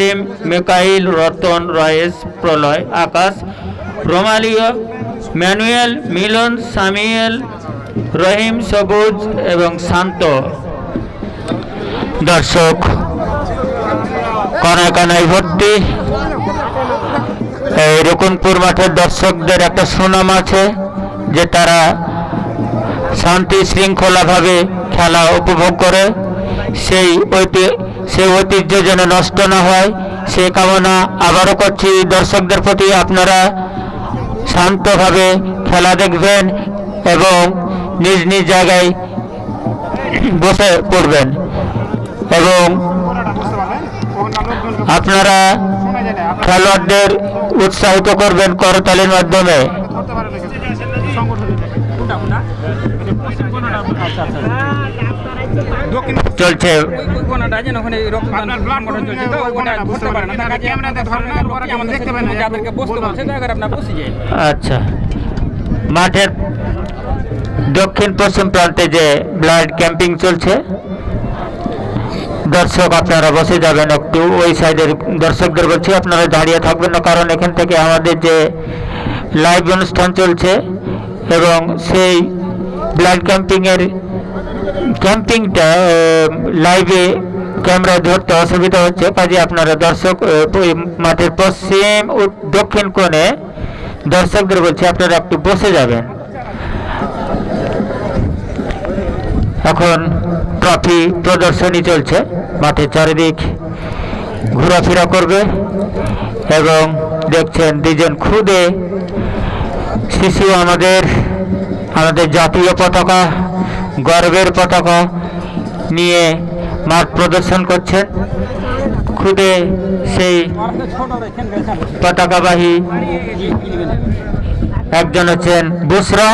সেলিম, মিকাইল, রতন, রয়েস, প্রলয়, আকাশ, রোমালিয়া, Manuel, মিলন, সামিয়েল, রহিম, সবুজ এবং শান্ত। দর্শক কানায় কানায় ভর্তি। এই রকুনপুর মাঠের দর্শকদের একটা সুনাম আছে যে তারা শান্তি শৃঙ্খলাভাবে খেলা উপভোগ করে। সেই ঐতিহ্য যেন নষ্ট না হয় সে কামনা আবারও করছি দর্শকদের প্রতি। আপনারা শান্তভাবে খেলা দেখবেন এবং নিজ নিজ জায়গায় বসে পড়বেন এবং আপনারা খেলোয়াড়দের উৎসাহিত করবেন করতালির মাধ্যমে। চলছে আচ্ছা, মাঠের দক্ষিণ পশ্চিম প্রান্তে যে ব্লাড ক্যাম্পিং চলছে, দর্শক আপনারা বসে যাবেন একটু। ওই সাইডের দর্শকদের বলছি আপনারা দাঁড়িয়ে থাকবেন না, কারণ এখান থেকে আমাদের যে লাইভ অনুষ্ঠান চলছে এবং সেই ব্লাড ক্যাম্পিংটা লাইভে ক্যামেরা ধরতে অসুবিধা হচ্ছে। কাজে আপনারা দর্শক মাঠের পশ্চিম ও দক্ষিণ কোণে দর্শকদের বলছি আপনারা একটু বসে যাবেন। এখন ট্রফি প্রদর্শনী চলছে, মাঠের চারিদিক ঘোরাফেরা করবে এবং দেখছেন দুজন খুদে শিশু আমাদের জাতীয় পতাকা, গর্বের পতাকা নিয়ে মাঠ প্রদর্শন করছেন। খুদে সেই পতাকাবাহী একজন হচ্ছেন বুসরা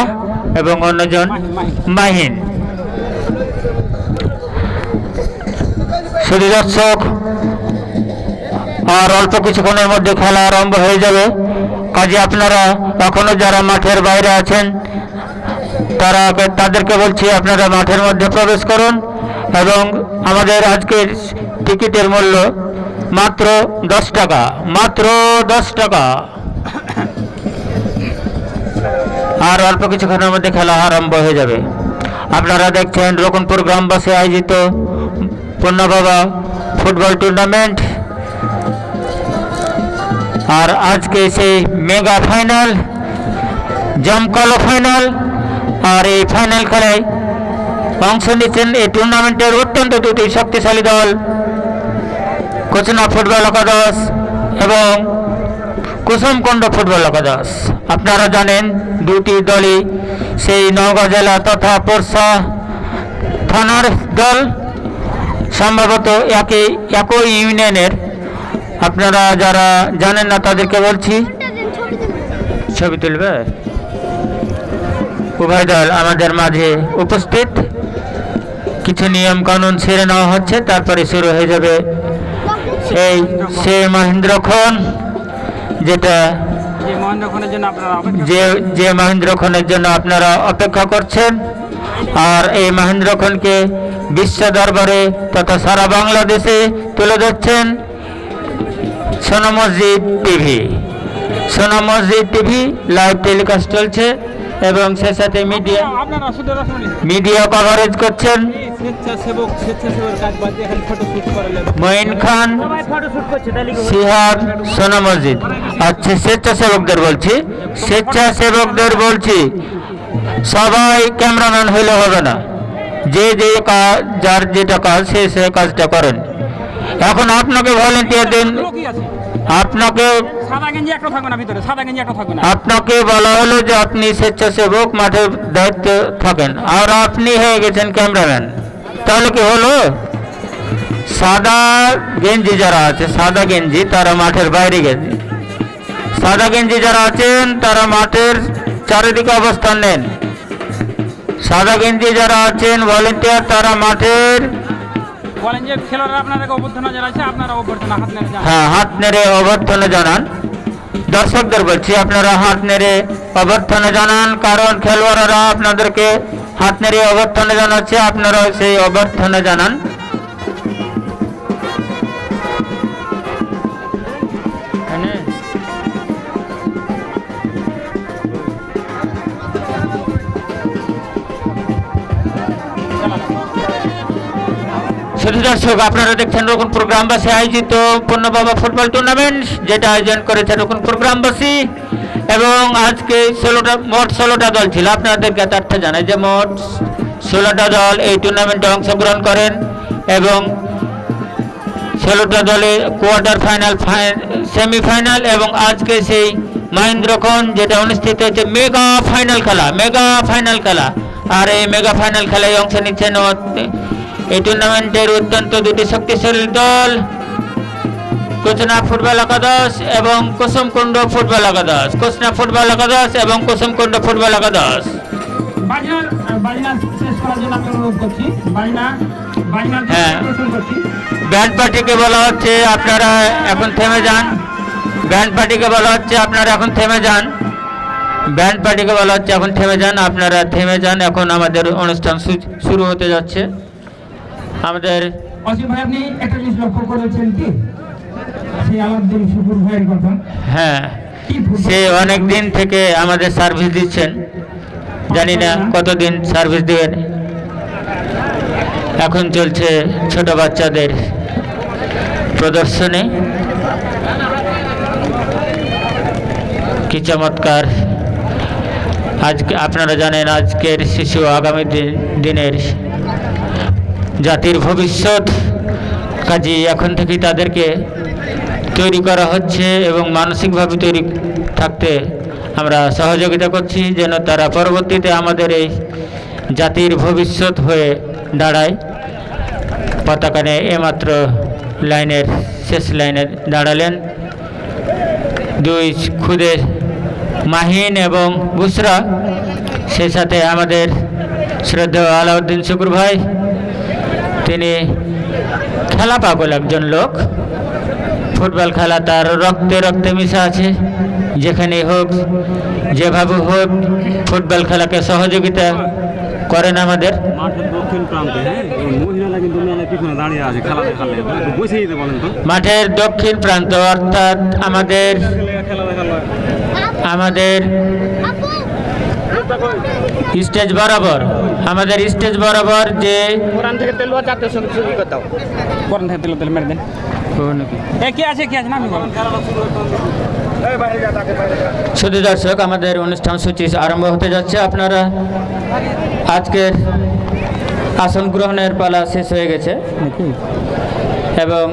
এবং অন্যজন মাহিন। শুধু দর্শক আর অল্প কিছুক্ষণের মধ্যে খেলা আরম্ভ হয়ে যাবে। কাজে আপনারা এখনো যারা মাঠের বাইরে আছেন তাদেরকে বলছি আপনারা মাঠের মধ্যে প্রবেশ করুন এবং আমাদের আজকের টিকিটের মূল্য মাত্র 10 টাকা, মাত্র 10 টাকা। আর অল্প কিছুক্ষণের মধ্যে খেলা আরম্ভ হয়ে যাবে। আপনারা দেখছেন রকুনপুর গ্রামবাসী আয়োজিত পূর্ণবাবা ফুটবল টুর্নামেন্ট। আর আজকে সেই মেগা ফাইনাল, জমকালো ফাইনাল। আর এই ফাইনাল খেলায় অংশ নিচ্ছেন এই টুর্নামেন্টের অত্যন্ত দুটি শক্তিশালী দল, কোচনা ফুটবল একাদশ এবং কুসুমকুণ্ড ফুটবল একাদশ। আপনারা জানেন দুটি দলই সেই নওগাঁ জেলা তথা পোরশা থানার দল, সম্ভবত একই ইউনিয়নের। আপনারা যারা জানেন না তাদেরকে বলছি, ছবি তুলবে। উভয় দল আমাদের মাঝে উপস্থিত, কিছু নিয়ম কানুন সেরে নেওয়া হচ্ছে, তারপরে শুরু হয়ে যাবে এই সে মহেন্দ্রক্ষণ, যেটা যে মহেন্দ্রক্ষণের জন্য আপনারা অপেক্ষা করছেন। আর এই মহেন্দ্রক্ষণকে বিশ্ব দরবারে তথা সারা বাংলাদেশে তুলে ধরছেন সোনা মসজিদ টিভি লাইভ টেলিকাস্ট চলছে এবং সে সাথে মিডিয়া কভারেজ করছেন মঈন খান, সিহাব, সোনা মসজিদ। আচ্ছা, স্বেচ্ছাসেবকদের বলছি সবাই ক্যামেরাম্যান হইলে হবে না, যে কাজ যার যেটা কাজ সে কাজটা করেন। এখন আপনাকে ভলেন্টিয়ার দিন, আপনাকে বলা হলো যে আপনি স্বেচ্ছাসেবক, মাঠের দায়িত্ব থাকেন, আর আপনি হয়ে গেছেন ক্যামেরাম্যান। তাহলে কি হলো? সাদা গেঞ্জি যারা আছে, সাদা গেঞ্জি তারা মাঠের বাইরে গেছে, সাদা গেঞ্জি যারা আছেন তারা মাঠের চারিদিকে অবস্থান নেন। সাদা গেঞ্জি যারা আছেন ভলেন্টিয়ার তারা মাঠের হাত নেড়ে অভ্যর্থনা জানান। দর্শকদের বলছি আপনারা হাত নেড়ে অভ্যর্থনা জানান, কারণ খেলোয়াড়রা আপনাদেরকে হাত নেড়ে অভ্যর্থনা জানাচ্ছে, আপনারা সেই অভ্যর্থনা জানান। দর্শক, আপনারা দেখছেন রকুন প্রোগ্রামবাসী আয়োজিত পূর্ণবাবা ফুটবল টুর্নামেন্ট, যেটা আয়োজন করেছে রকুন প্রোগ্রামবাসী। এবং আজকে মোট 16টা দল ছিল। আপনাদেরকে তথ্য জানাই যে মোট 16টা দল এই টুর্নামেন্টে অংশগ্রহণ করেন এবং 16টা দলে কোয়ার্টার ফাইনাল, সেমিফাইনাল এবং আজকে সেই মহেন্দ্রক্ষণ যেটা অনুষ্ঠিত হচ্ছে মেগা ফাইনাল খেলা। আর এই মেগা ফাইনাল খেলায় অংশ নিচ্ছেন এই টুর্নামেন্টের অত্যন্ত দুটি শক্তিশালী দল, কোচনা ফুটবল একাদশ এবং কুসুমকুণ্ড ফুটবল একাদশ। কোচনা ফুটবল একাদশ এবং কুসুমকুণ্ড ফুটবল একাদশ। হ্যাঁ, ব্যান্ড পার্টিকে বলা হচ্ছে আপনারা এখন থেমে যান। ব্যান্ড পার্টিকে বলা হচ্ছে আপনারা এখন থেমে যান। ব্যান্ড পার্টিকে বলা হচ্ছে এখন থেমে যান, আপনারা থেমে যান। এখন আমাদের অনুষ্ঠান শুরু হতে যাচ্ছে। আমাদের অসীম ভাই, আপনি একটা জিনিস লক্ষ্য করেছেন কি, সেই আলাউদ্দিন শুকুর ভাইয়ের কথা? হ্যাঁ, সে অনেক দিন থেকে আমাদের সার্ভিস দিচ্ছেন, জানি না কতদিন সার্ভিস দিবেন। এখন চলছে ছোট বাচ্চাদের প্রদর্শনী। কি চমৎকার! আজকে আপনারা জানেন আজকের শিশু আগামী দিনের জাতির ভবিষ্যৎ, কাজে এখন থেকেই তাদেরকে তৈরি করা হচ্ছে এবং মানসিকভাবে তৈরি থাকতে আমরা সহযোগিতা করছি, যেন তারা পরবর্তীতে আমাদের এই জাতির ভবিষ্যৎ হয়ে দাঁড়ায়। পতাকা নিয়ে এমাত্র শেষ লাইনে দাঁড়ালেন দুই খুদে মাহিন এবং বুসরা, সেই সাথে আমাদের শ্রদ্ধেয় আলাউদ্দিন শুকুর ভাই। তিনি খেলা পাগল একজন লোক। ফুটবল খেলা তার রক্তে রক্তে মিশা আছে। যেখানে হোক, যেভাবে হোক, ফুটবল খেলাকে সহযোগিতা করেন আমাদের। মাঠের দক্ষিণ প্রান্ত অর্থাৎ আমাদের স্টেজ বরাবর, যে শুধু দর্শক, আমাদের অনুষ্ঠান সূচি আরম্ভ হতে যাচ্ছে। আপনারা আজকের আসন গ্রহণের পালা শেষ হয়ে গেছে এবং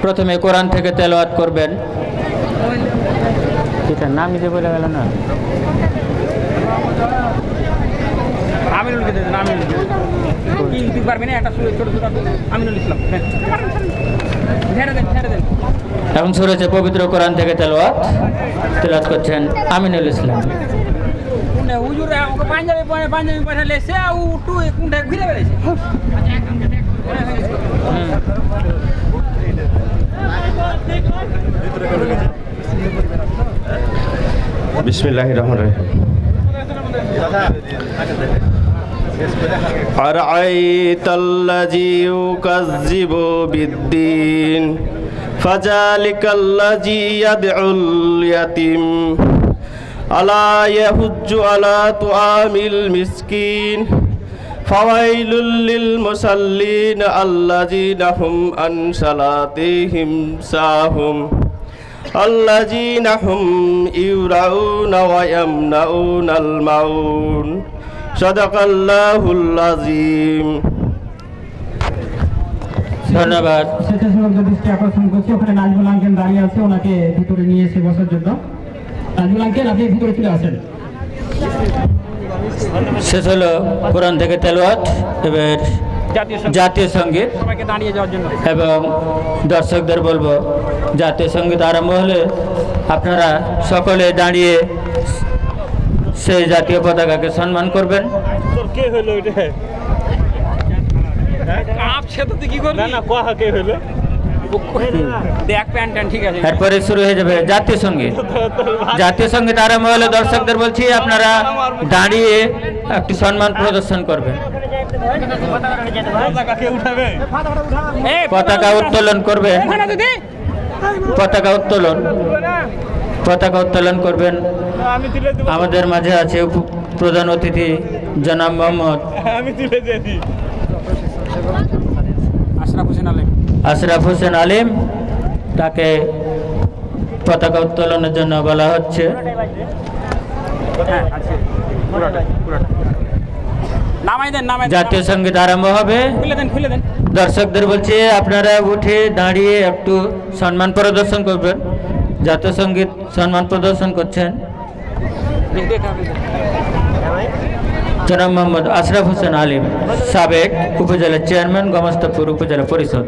প্রথমে কোরআন থেকে তেলাওয়াত করবেন। এটা নামই যে বলে গেল না, এখন শুরু হচ্ছে পবিত্র কোরআন থেকে তেলাওয়াত করছেন আমিনুল ইসলাম। বিসমিল্লাহির রহমানির রহিম। আরাআইতাল্লাযী ইউকাযযিবু বিদ্দীন ফাযালিকাল্লাযী ইয়াদউল ইয়াতীম আলা ইয়াহুজ্জু আলা তুআমিল মিসকিন ফাওয়াইলুল লিল মুসাল্লিন আল্লাযীনা হুম আন সালাতিহিম সাহুম আল্লাযীনা হুম ইউরাউনা ওয়া ইয়ামনাউনাল মাউন। সাদাকাল্লাহুল আযীম। ধন্যবাদ। স্বেচ্ছাসেবকদের দৃষ্টি আকর্ষণ করছি, ওখানে নাজমুল আঙ্কেল দাঁড়িয়ে আছে, ওনাকে ভিতরে নিয়ে এসে বসার জন্য। নাজমুল আঙ্কেল, আপনি ভিতরে চলে আসেন। শেষ হলো কোরআন থেকে তেলাওয়াত, এবার জাতীয় সঙ্গীত এবং দর্শকদের বলবো জাতীয় সঙ্গীত আরম্ভ হলে আপনারা সকলে দাঁড়িয়ে সেই জাতীয় পতাকাকে সম্মান করবেন। এরপরে শুরু হয়ে যাবে জাতীয় সঙ্গীত। জাতীয় সঙ্গীত আরম্ভ হলে দর্শকদের বলছি আপনারা দাঁড়িয়ে একটি সম্মান প্রদর্শন করবেন। পতাকা উত্তোলন করবেন, পতাকা উত্তোলন করবেন। আমাদের মাঝে আছে প্রধান অতিথি জনাব মোহাম্মদ আশরাফ হোসেন আলম। আশরাফ হোসেন আলিম, তাকে পতাকা উত্তোলনের জন্য বলা হচ্ছে। হ্যাঁ আছে পুরোটা নামাই দেন জাতীয় সঙ্গীত আরম্ভ হবে। খুলে দেন দর্শকদের বলছি আপনারা উঠে দাঁড়িয়ে একটু সম্মান প্রদর্শন করবেন। জাতীয় সঙ্গীত সম্মান প্রদর্শন করছেন জনাব মোহাম্মদ আশরাফ হোসেন আলিম, সাবেক উপজেলা চেয়ারম্যান, গোমস্তাপুর উপজেলা পরিষদ।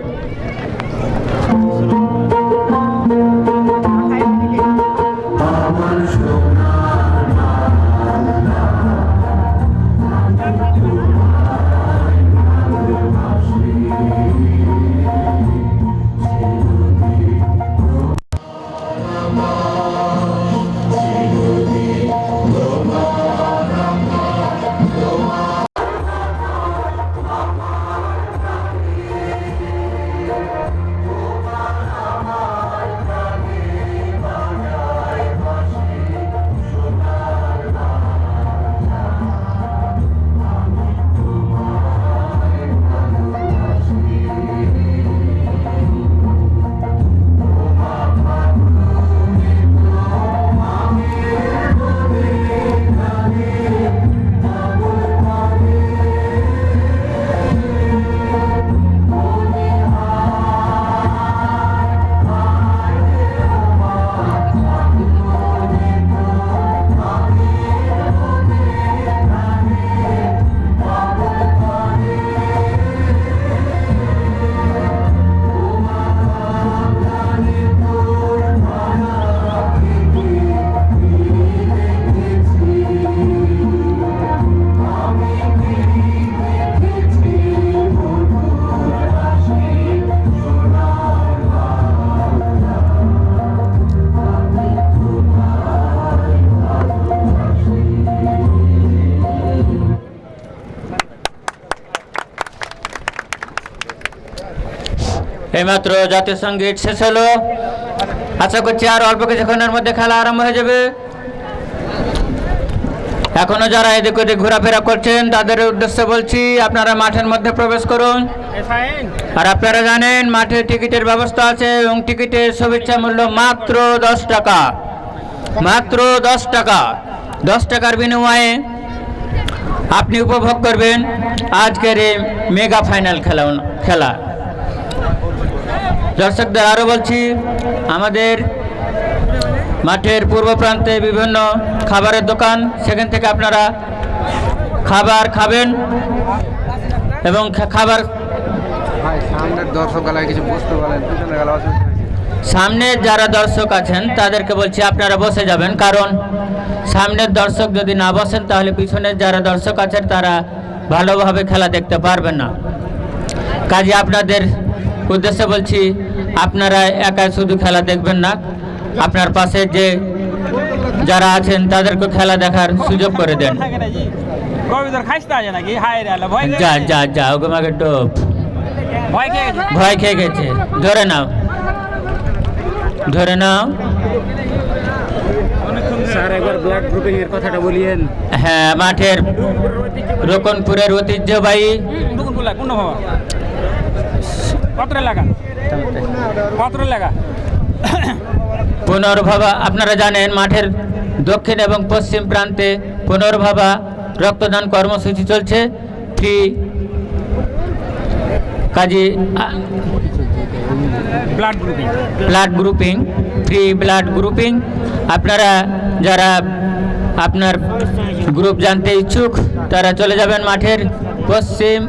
এইমাত্র জাতীয় সঙ্গীত শেষ হলো। আশা করছি আর অল্প কিছুক্ষণের মধ্যে খেলা আরম্ভ হয়ে যাবে। এখনো যারা এদিক ওদিক ঘোরাফেরা করছেন তাদের উদ্দেশ্যে বলছি আপনারা মাঠের মধ্যে প্রবেশ করুন। আর আপনারা জানেন মাঠে টিকিটের ব্যবস্থা আছে এবং টিকিটের শুভেচ্ছা মূল্য মাত্র 10 টাকা, মাত্র 10 টাকা। 10 টাকার বিনিময়ে আপনি উপভোগ করবেন আজকের এই মেগা ফাইনাল খেলা। দর্শকদের আরও বলছি আমাদের মাঠের পূর্ব প্রান্তে বিভিন্ন খাবারের দোকান, সেখান থেকে আপনারা খাবার খাবেন এবং খাবার সামনের যারা দর্শক আছেন তাদেরকে বলছি আপনারা বসে যাবেন, কারণ সামনের দর্শক যদি না বসেন তাহলে পিছনের যারা দর্শক আছেন তারা ভালোভাবে খেলা দেখতে পারবেন না। কাজে আপনাদের উদ্দেশ্যে বলছি আপনারা একা শুধু খেলা দেখবেন না, আপনার পাশে যে যারা আছেন তাদেরকে খেলা দেখার সুযোগ করে দেন। যা যা যা ওকে মাকে টোপ ভয় খেয়ে গেছে, ধরে নাও ধরে নাও। হ্যাঁ, মাঠের রোকনপুরের ঐতিহ্যবাহী পুনর্ভাবা, আপনারা জানেন মাঠের দক্ষিণ এবং পশ্চিম প্রান্তে পুনর্ভাবা রক্তদান কর্মসূচি চলছে। ফ্রি কাজী blood grouping, free blood grouping. আপনারা যারা আপনার গ্রুপ জানতে ইচ্ছুক তারা চলে যাবেন মাঠের পশ্চিম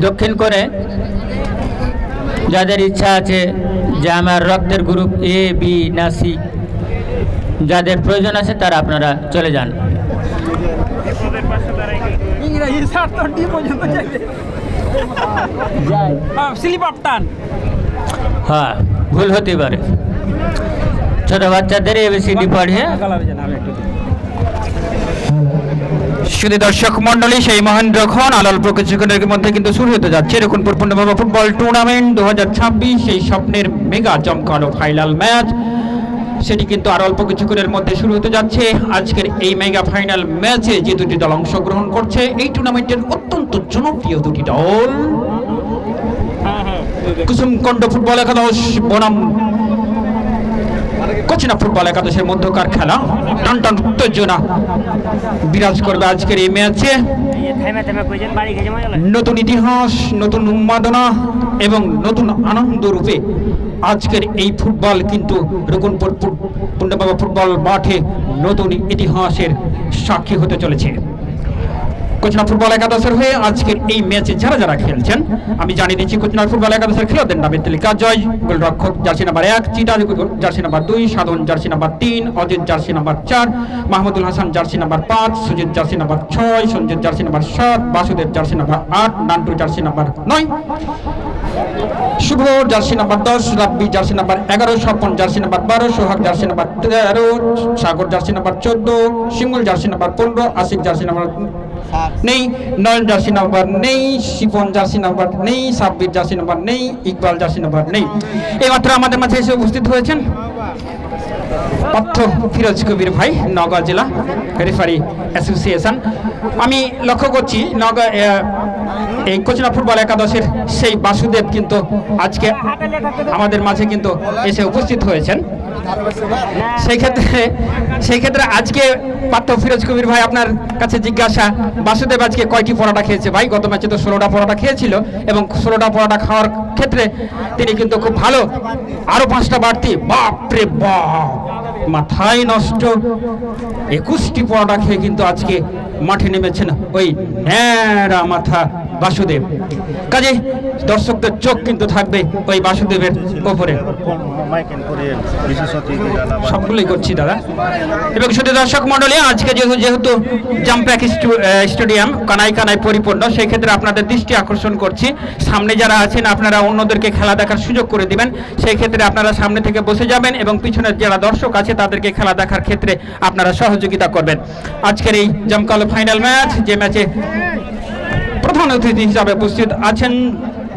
দক্ষিণ কোণে। যাদের ইচ্ছা আছে যে আমার রক্তের গ্রুপ এ বি না সি, যাদের প্রয়োজন আছে তারা আপনারা চলে যান। হ্যাঁ, ভুল হতে পারে, ছোট বাচ্চাদের এবিসিডি পড়ে। শুধু দর্শক মন্ডলী, সেই মহেন্দ্রক্ষণ আর অল্প কিছুক্ষণের মধ্যে কিন্তু শুরু হতে যাচ্ছে রকুনপুর পূর্ণভাবা ফুটবল টুর্নামেন্ট 2026, সেই স্বপ্নের মেগা জমকালো ফাইনাল ম্যাচ। সেটি কিন্তু আর অল্প কিছুক্ষণের মধ্যে শুরু হতে যাচ্ছে। আজকের এই মেগা ফাইনাল ম্যাচে যে দুটি দল অংশগ্রহণ করছে, এই টুর্নামেন্টের অত্যন্ত জনপ্রিয় দুটি দল কুসুমকণ্ড ফুটবল একাদশ বনাম কোচিনা ফুটবল একাদশের মধ্যকার খেলা। টান টান উত্তেজনা বিরাজ করবে আজকের এই ম্যাচে। নতুন ইতিহাস, নতুন উন্মাদনা এবং নতুন আনন্দ রূপে আজকের এই ফুটবল কিন্তু রকুনপুর পূর্ণবাবা ফুটবল মাঠে নতুন ইতিহাসের সাক্ষী হতে চলেছে। কোচনা ফুটবল একাদশের হয়ে আজকের এই ম্যাচে যারা যারা খেলছেন আমি জানিয়ে দিচ্ছি। কোচনা ফুটবল একাদশের খেলোয়াড়দের নামের তালিকা: জয় গোলরক্ষক jersey number 1, Chita jersey number 2, Sadhan jersey number 3, Ajit jersey number 4, Mahmudul Hasan jersey number 5, Sujit jersey number 6, Sanjit jersey number 7, Basudeb jersey number 8, Nantu jersey number 9, Shubho jersey number 10, Rabbi jersey number 11, Swapan jersey number 12, Sohag jersey number 13, Sagar jersey number 14, Shimul jersey number 15, Ashik jersey number নেই, Nayan jersey number নেই, Shipon jersey number নেই, Sabbir jersey number নেই, Iqbal jersey number নেই। এইমাত্র আমাদের মাঝে এসে উপস্থিত হয়েছেন পার্থ ফিরোজ কবির ভাই, নওগাঁ জেলা রেফারি অ্যাসোসিয়েশন। আমি লক্ষ্য করছি নওগাঁ এই কোচনা ফুটবল একাদশের সেই বাসুদেব কিন্তু আজকে আমাদের মাঝে কিন্তু এসে উপস্থিত হয়েছেন। সেই ক্ষেত্রে আজকে পার্থ ফিরোজ কবির ভাই আপনার কাছে জিজ্ঞাসা, বাসুদেব আজকে কয়টি পরোটা খেয়েছে ভাই? গত ম্যাচে তো 16টা পরোটা খেয়েছিল এবং 16টা পরোটা খাওয়ার ক্ষেত্রে তিনি কিন্তু খুব ভালো, আরো 5টা বাড়তি, বাপরে বাপ, মাথায় নষ্ট, 21টি পরোটা খেয়ে কিন্তু আজকে মাঠে নেমেছেন ওই ন্যাড়া মাথা বাসুদেব। কাজে দর্শকদের চোখ কিন্তু থাকবে ওই বাসুদেবের ওপরে। সবগুলোই করছি দাদা। এবং শুধু দর্শক মন্ডলী, আজকে যেহেতু জাম্প্যাক স্টেডিয়াম কানায় কানায় পরিপূর্ণ, সেই ক্ষেত্রে আপনাদের দৃষ্টি আকর্ষণ করছি, সামনে যারা আছেন আপনারা অন্যদেরকে খেলা দেখার সুযোগ করে দিবেন। সেই ক্ষেত্রে আপনারা সামনে থেকে বসে যাবেন এবং পিছনের যারা দর্শক আছে তাদেরকে খেলা দেখার ক্ষেত্রে আপনারা সহযোগিতা করবেন। আজকের এই জমকালো ফাইনাল ম্যাচ, যে ম্যাচে প্রধান অতিথি হিসাবে উপস্থিত আছেন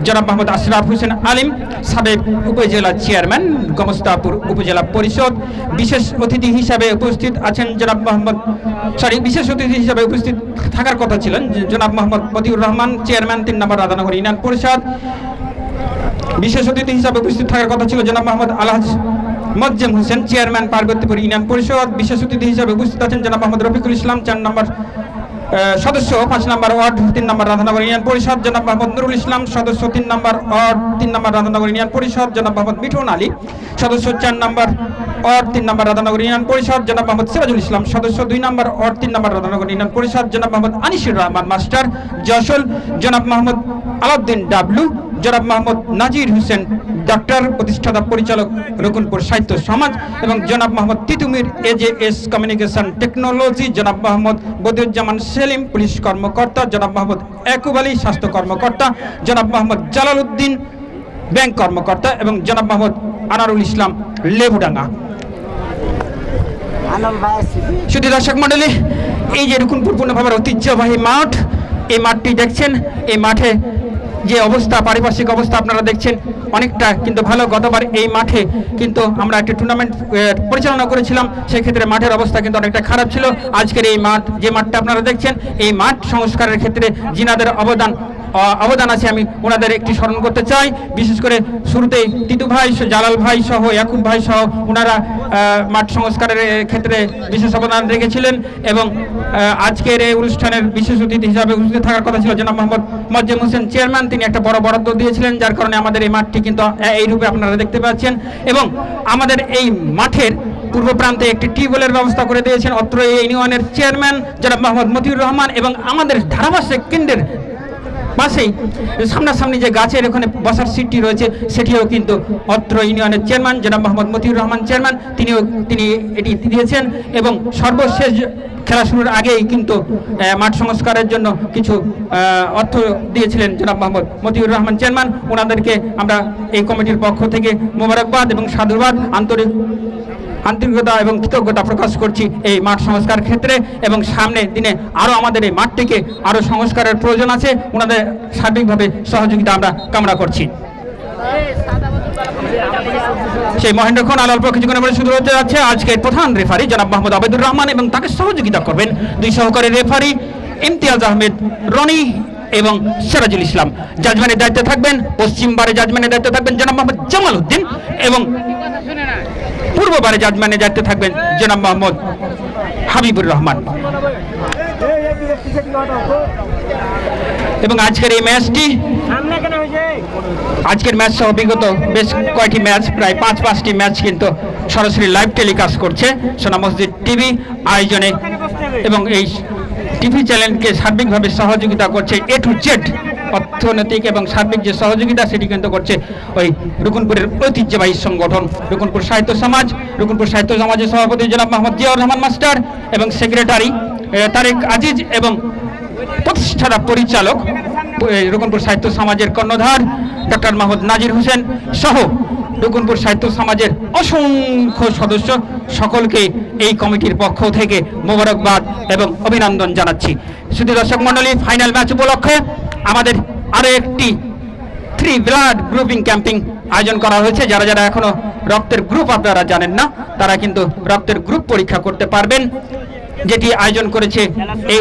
জনাব মোহাম্মদ আশরাফ হোসেন আলিম, সাবেক উপজেলা চেয়ারম্যান গমস্তাপুর উপজেলা পরিষদ। বিশেষ অতিথি হিসাবে উপস্থিত আছেন বিশেষ অতিথি হিসাবে উপস্থিত থাকার কথা ছিলেন জনাব মোহাম্মদ মতিউর রহমান, চেয়ারম্যান 3 নম্বর রাধানগর ইউনিয়ন পরিষদ। বিশেষ অতিথি হিসাবে উপস্থিত থাকার কথা ছিল জনাব মোহাম্মদ আলহাজ মজ্জেম হোসেন, চেয়ারম্যান পার্বতীপুর ইউনিয়ন পরিষদ। বিশেষ অতিথি হিসাবে উপস্থিত আছেন জনাব মোহাম্মদ রফিকুল ইসলাম, 4 নম্বর সদস্য 5 নম্বর ওয়ার্ড 3 নম্বর রাধানগর ইউনিয়ন পরিষদ। জনাব মোহাম্মদ নুরুল ইসলাম, সদস্য 3 নম্বর ওয়ার্ড 3 নম্বর রাধানগর ইউনিয়ন পরিষদ। জনাব মোহাম্মদ মিঠুন আলী, সদস্য 4 নম্বর ওয়ার্ড 3 নম্বর রাধানগর ইউনিয়ন পরিষদ। জনাব মোহাম্মদ সিরাজুল ইসলাম, সদস্য 2 নম্বর ওয়ার্ড 3 নম্বর রাধানগর ইউনিয়ন পরিষদ। জনাব মোহাম্মদ আনিসুর রহমান মাস্টার, যশোর। জনাব মোহাম্মদ আলাউদ্দিন ডাবলু, জনাব মোহাম্মদ নাজির হোসেন ডাক্তার, প্রতিষ্ঠাতা পরিচালক রকুনপুর সাহিত্য সমাজ, এবং জনাব Mohammad Titumir AJS communication technology. জনাব মোহাম্মদ বদিউজ্জামান সেলিম, পুলিশ কর্মকর্তা। জনাব মোহাম্মদ একুব আলী, স্বাস্থ্য কর্মকর্তা। জনাব মোহাম্মদ জালাল উদ্দিন, ব্যাংক কর্মকর্তা, এবং জনাব মোহাম্মদ আনারুল ইসলাম, লেবুডাঙ্গা। শুধু দর্শক মন্ডলী, এই যে রকুনপুর পূর্ণভাবার ঐতিহ্যবাহী মাঠ, এই মাঠটি দেখছেন, এই মাঠে যে অবস্থা, পারিপার্শ্বিক অবস্থা আপনারা দেখছেন অনেকটা কিন্তু ভালো। গতবার এই মাঠে কিন্তু আমরা একটা টুর্নামেন্ট পরিচালনা করেছিলাম, সেই ক্ষেত্রে মাঠের অবস্থা কিন্তু অনেকটা খারাপ ছিল। আজকের এই মাঠ, যে মাঠটা আপনারা দেখছেন, এই মাঠ সংস্কারের ক্ষেত্রে যিনাদের অবদান আছে, আমি ওনাদের একটি স্মরণ করতে চাই। বিশেষ করে শুরুতেই তিতু ভাই, জালাল ভাই সহ, ইয়াকুব ভাই সহ ওনারা মাঠ সংস্কারের ক্ষেত্রে বিশেষ অবদান রেখেছিলেন। এবং আজকের এই অনুষ্ঠানের বিশেষ অতিথি হিসাবে উপস্থিত থাকার কথা ছিল জনাব মোহাম্মদ মজ্জেম হোসেন, চেয়ারম্যান। তিনি একটা বড় বরাদ্দ দিয়েছিলেন, যার কারণে আমাদের এই মাঠটি কিন্তু এই রূপে আপনারা দেখতে পাচ্ছেন। এবং আমাদের এই মাঠের পূর্ব প্রান্তে একটি টিউবওয়েলের ব্যবস্থা করে দিয়েছেন অত্র এই ইউনিয়নের চেয়ারম্যান জনাব মোহাম্মদ মতিউর রহমান। এবং আমাদের ধারাবাসিক কেন্দ্রের পাশেই সামনাসামনি যে গাছের ওখানে বসার সিটটি রয়েছে, সেটিও কিন্তু অত্র ইউনিয়নের চেয়ারম্যান জনাব মোহাম্মদ মতিউর রহমান চেয়ারম্যান তিনি এটি দিয়েছেন। এবং সর্বশেষ খেলা শুরুর আগেই কিন্তু মাঠ সংস্কারের জন্য কিছু অর্থ দিয়েছিলেন জনাব মোহাম্মদ মতিউর রহমান চেয়ারম্যান। ওনাদেরকে আমরা এই কমিটির পক্ষ থেকে মোবারকবাদ এবং সাধুবাদ, আন্তরিকতা এবং কৃতজ্ঞতা প্রকাশ করছি এই মাঠ সংস্কার ক্ষেত্রে। এবং সামনের দিনে আরও আমাদের এই মাঠটিকে আরও সংস্কারের প্রয়োজন আছে, ওনাদের সার্বিকভাবে সহযোগিতা আমরা কামনা করছি। সেই মহেন্দ্রক্ষণ আর অল্প কিছুক্ষণের মধ্যে শুরু হতে যাচ্ছে আজকের প্রধান রেফারি জনাব মোহাম্মদ আবেদুর রহমান, এবং তাকে সহযোগিতা করবেন 2 সহকারী রেফারি ইমতিয়াজ আহমেদ রনি এবং সিরাজুল ইসলাম। জাজম্যানের দায়িত্বে থাকবেন পশ্চিমবারে জাজম্যানের দায়িত্বে থাকবেন জনাব মোহাম্মদ জামাল উদ্দিন এবং পূর্ববারে জাজম্যানের দায়িত্বে থাকবেন জনাব মোহাম্মদ হাবিবুর রহমান। এবং আজকের এই ম্যাচটি আজকের ম্যাচ সহ বিগত বেশ কয়েকটি ম্যাচ প্রায় 5-5টি ম্যাচ কিন্তু সরাসরি লাইভ টেলিকাস্ট করছে সোনা মসজিদ টিভি আয়োজনে এবং এই টিভি চ্যানেলকে সার্বিকভাবে সহযোগিতা করছে এ টু জেড অর্থনৈতিক এবং সার্বিক যে সহযোগিতা সেটি কিন্তু করছে ওই রুকনপুরের ঐতিহ্যবাহী সংগঠন রুকনপুর সাহিত্য সমাজ। রুকনপুর সাহিত্য সমাজের সভাপতি জনাব মোহাম্মদ জিয়াউর রহমান মাস্টার এবং সেক্রেটারি তারেক আজিজ এবং প্রতিষ্ঠাতা পরিচালক রুকনপুর সাহিত্য সমাজের কর্ণধার ডক্টর মোহাম্মদ নাজির হোসেন সহ রুকনপুর সাহিত্য সমাজের অসংখ্য সদস্য সকলকে এই কমিটির পক্ষ থেকে মোবারকবাদ এবং অভিনন্দন জানাচ্ছি। শুধু দর্শক মণ্ডলী, ফাইনাল ম্যাচ উপলক্ষে আমাদের আরও একটি 3 ব্লাড গ্রুপিং ক্যাম্পিং আয়োজন করা হয়েছে। যারা যারা এখনো রক্তের গ্রুপ আপনারা জানেন না তারা কিন্তু রক্তের গ্রুপ পরীক্ষা করতে পারবেন, যেটি আয়োজন করেছে এই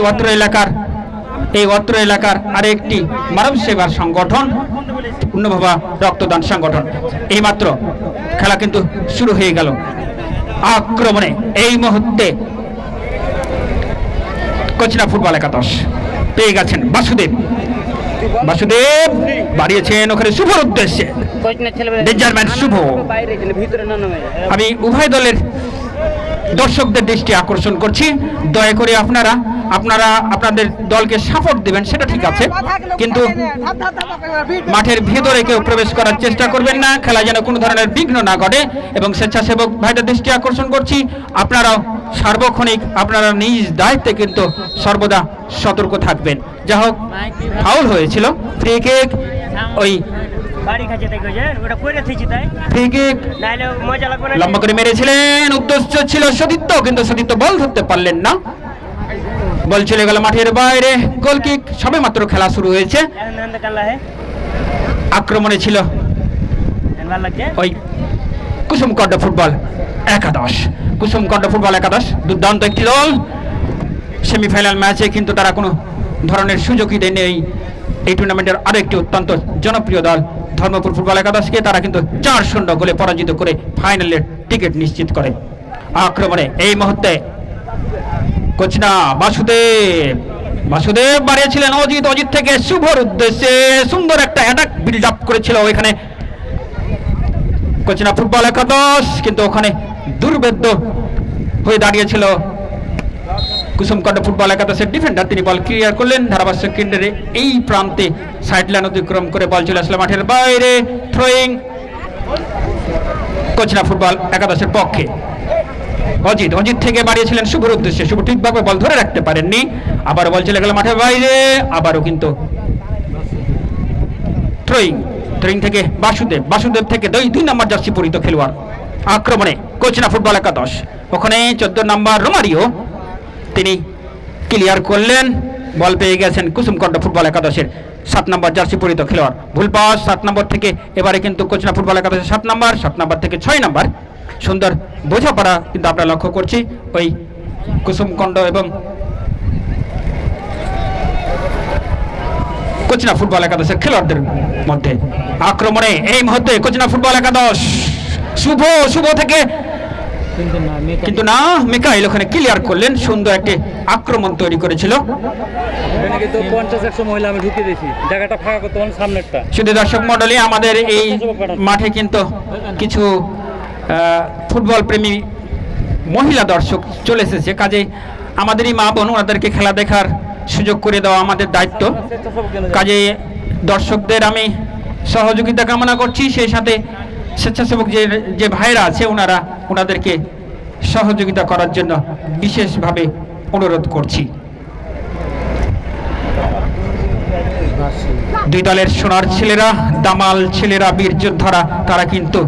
অত্র এলাকার আরেকটি মানব সেবার সংগঠন পূর্ণভাবা রক্তদান সংগঠন। এইমাত্র খেলা কিন্তু শুরু হয়ে গেল। আক্রমণে এই মুহূর্তে কোচনা ফুটবল একাদশ পেয়ে গেছেন বাসুদেব বাড়িয়েছেন ওখানে শুভর উদ্দেশ্যে ডেঞ্জারম্যান শুভ। আমি উভয় দলের দর্শকদের দৃষ্টি আকর্ষণ করছি, দয়া করে আপনারা আপনাদের দলকে সাপোর্ট দিবেন সেটা ঠিক আছে, কিন্তু মাঠের ভিতরে কেউ প্রবেশ করার চেষ্টা করবেন না, খেলা যেন কোনো ধরনের বিঘ্ন না ঘটে। এবং স্বেচ্ছাসেবক ভাইদের দৃষ্টি আকর্ষণ করছি, আপনারাও সার্বক্ষণিক আপনারা নিজ দায়িত্বে কিন্তু সর্বদা সতর্ক থাকবেন। যা হোক, ফাউল হয়েছিল, ফ্রি কিক ওই লম্বা করে মেরেছিলেন, উদ্দেশ্য ছিল সতীর্থ, কিন্তু সতীর্থ বল ধরতে পারলেন না, বল চলে গেল মাঠের বাইরে। গোল কিক সবে মাত্র খেলা শুরু হয়েছে। আক্রমণে ছিল ওই কুসুমকণ্ড ফুটবল একাদশ দুর্দান্ত একটি দল। সেমিফাইনাল ম্যাচে কিন্তু তারা কোনো ধরনের সুযোগই দেয়নি এই টুর্নামেন্টের আরো একটি অত্যন্ত জনপ্রিয় দল ধর্মপুর ফুটবল একাদশকে তারা কিন্তু 4-0 গোলে পরাজিত করে ফাইনালের টিকিট নিশ্চিত করে। আক্রমণে এই মুহূর্তে কোচনা বাসুদেব বাড়িয়েছিলেন অজিত থেকে শুভর উদ্দেশ্যে সুন্দর একটা অ্যাটাক বিল্ড আপ করেছিল ওইখানে কোচনা ফুটবল একাদশ, কিন্তু ওখানে দুর্ভেদ্য হয়ে দাঁড়িয়েছিল কুসুমকণ্ড ফুটবল একাদশের ডিফেন্ডার। তিনি বল ক্লিয়ার করলেন ধারাভাষ্য কেন্দ্রে এই প্রান্তে সাইড লাইন অতিক্রম করে বল চলে আসলো মাঠের বাইরে। থ্রোয়িং কোচনা ফুটবল একাদশের পক্ষে। অজিত থেকে বাড়িয়েছিলেন শুভর উদ্দেশ্যে, শুভ ঠিকভাবে বল ধরে রাখতে পারেননি, আবার বল চলে গেল মাঠের বাইরে। আবারও কিন্তু থ্রোয়িং থেকে বাসুদেব থেকে 2 নম্বর জার্সি পরিহিত খেলোয়াড়। আক্রমণে কোচনা ফুটবল একাদশ, ওখানে 14 নম্বর রোমারিও, তিনি ক্লিয়ার করলেন, বল পেয়ে গেছেন কুসুমকণ্ড ফুটবল একাদশের 7 নম্বর জার্সি পরিহিত খেলোয়াড়। ভুল পাস 7 নম্বর থেকে, এবারে কিন্তু কোচনা ফুটবল একাদশের 7 নম্বর থেকে 6 নম্বর। সুন্দর বোঝাপড়া কিন্তু আমরা লক্ষ্য করছি ওই কুসুমকণ্ড এবং কোচনা ফুটবল একাদশের খেলোয়াড়দের মধ্যে। আক্রমণে এই মুহূর্তে কোচনা ফুটবল একাদশ শুভ থেকে, কিন্তু না, মিকাইল ওখানে ক্লিয়ার করলেন, সুন্দর একটি আক্রমণ তৈরি করেছিল। শুধু দর্শক মণ্ডলী, আমাদের এই মাঠে কিন্তু কিছু ফুটবল প্রেমী মহিলা দর্শক চলে এসেছে, কাজেই আমাদেরই মা বোন ওনাদেরকে খেলা দেখার সুযোগ করে দেওয়া আমাদের দায়িত্ব। কাজেই দর্শকদের আমি সহযোগিতা কামনা করছি, সেই সাথে স্বেচ্ছাসেবক যে ভাইরা আছে ওনাদেরকে সহযোগিতা করার জন্য বিশেষভাবে অনুরোধ করছি। দুই দলের সোনার ছেলেরা, দামাল ছেলেরা, বীর যোদ্ধারা, তারা কিন্তু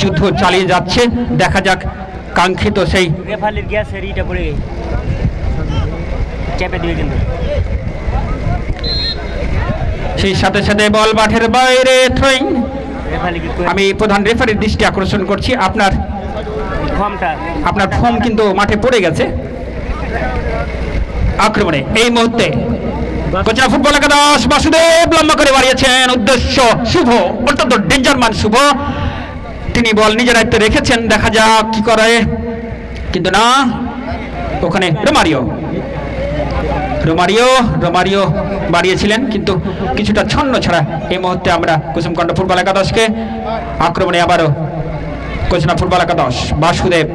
যুদ্ধ চালিয়ে যাচ্ছে। দেখা যাক কাঙ্ক্ষিত সেই সাথে সাথে বল মাঠের বাইরে। থ্রোয়িং, আমি প্রধান রেফারির দৃষ্টি আকর্ষণ করছি, আপনার ফর্ম কিন্তু মাঠে পড়ে গেছে। আক্রমণে এই মুহূর্তে কোচরা ফুটবল একাদশ বাসুদেব লম্বা করে বাড়িয়েছেন, উদ্দেশ্য শুভ, অত্যন্ত ডেঞ্জারম্যান শুভ, তিনি বল নিজের দায়িত্বে রেখেছেন, দেখা যাক কি করে, কিন্তু না, ওখানে রোমারিও বাড়িয়েছিলেন কিন্তু কিছুটা ছন্ন ছাড়া। এই মুহূর্তে আমরা কুসুমকণ্ঠ ফুটবল একাদশকে আক্রমণে আবারও কোচরা ফুটবল একাদশ বাসুদেব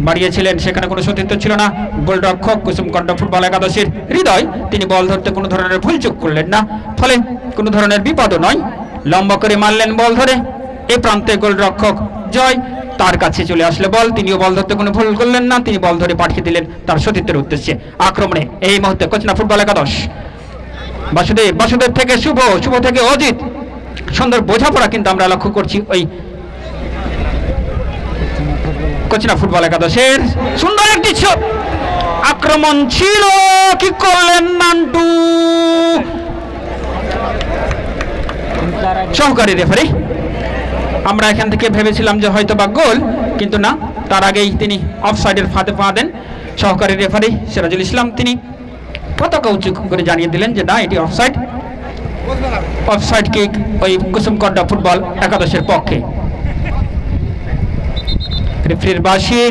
বাড়িয়েছিলেন, সেখানে কোনো সতীর্থ ছিল না। গোলরক্ষক কুসুমকণ্ঠ ফুটবল একাদশের হৃদয়, তিনি বল ধরতে কোনো ধরনের ভুলচুক করলেন না, ফলে কোনো ধরনের বিপদও নয়। লম্বা করে মারলেন বল ধরে, এ প্রান্তে গোলরক্ষক জয়, তার কাছে চলে আসলে বল, তিনিও বল ধরতে কোনো ভুল করলেন না, তিনি বল ধরে পাঠিয়ে দিলেন তার সতীর্থের উদ্দেশ্যে। আক্রমণে এই মুহূর্তে কোচরা ফুটবল একাদশ বাসুদেব থেকে শুভ থেকে অজিত, সুন্দর বোঝাপড়া কিন্তু আমরা লক্ষ্য করছি ওই কোচরা ফুটবল একাদশের। সুন্দর একটি আক্রমণ ছিল, কি করলেন নান্টু, সহকারী রেফারি। আমরা এখান থেকে ভেবেছিলাম যে হয়তো বা গোল, কিন্তু না, তার আগেই তিনি অফসাইডের ফাঁদে পা দেন। সহকারী রেফারি সিরাজুল ইসলাম তিনি পতাকা উঁচু করে জানিয়ে দিলেন যে না, এটি অফসাইড কিক ওই কুসুমকণ্ঠ ফুটবল একাদশের পক্ষে। রেফারির বাঁশি,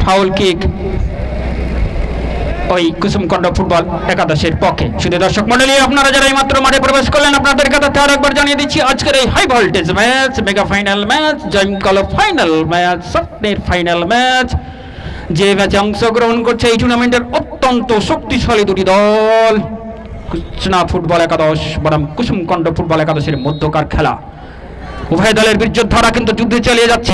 ফাউল কিক ওই কুসুমকণ্ঠ ফুটবল একাদশের পক্ষে। শুধু দর্শক মণ্ডলী, আপনারা যারা এই মাত্র মাঠে প্রবেশ করলেন, আপনাদের কাছে আর একবার জানিয়ে দিচ্ছি আজকের এই high voltage match, mega final match, জমকালো ফাইনাল ম্যাচ, স্বপ্নের ফাইনাল ম্যাচ, যে ম্যাচে অংশগ্রহণ করছে এই টুর্নামেন্টের অত্যন্ত শক্তিশালী দুটি দল, কোচরা ফুটবল একাদশ বনাম কুসুমকণ্ঠ ফুটবল একাদশের মধ্যকার খেলা। উভয় দলের বীর্যধারা কিন্তু যুদ্ধে চালিয়ে যাচ্ছে।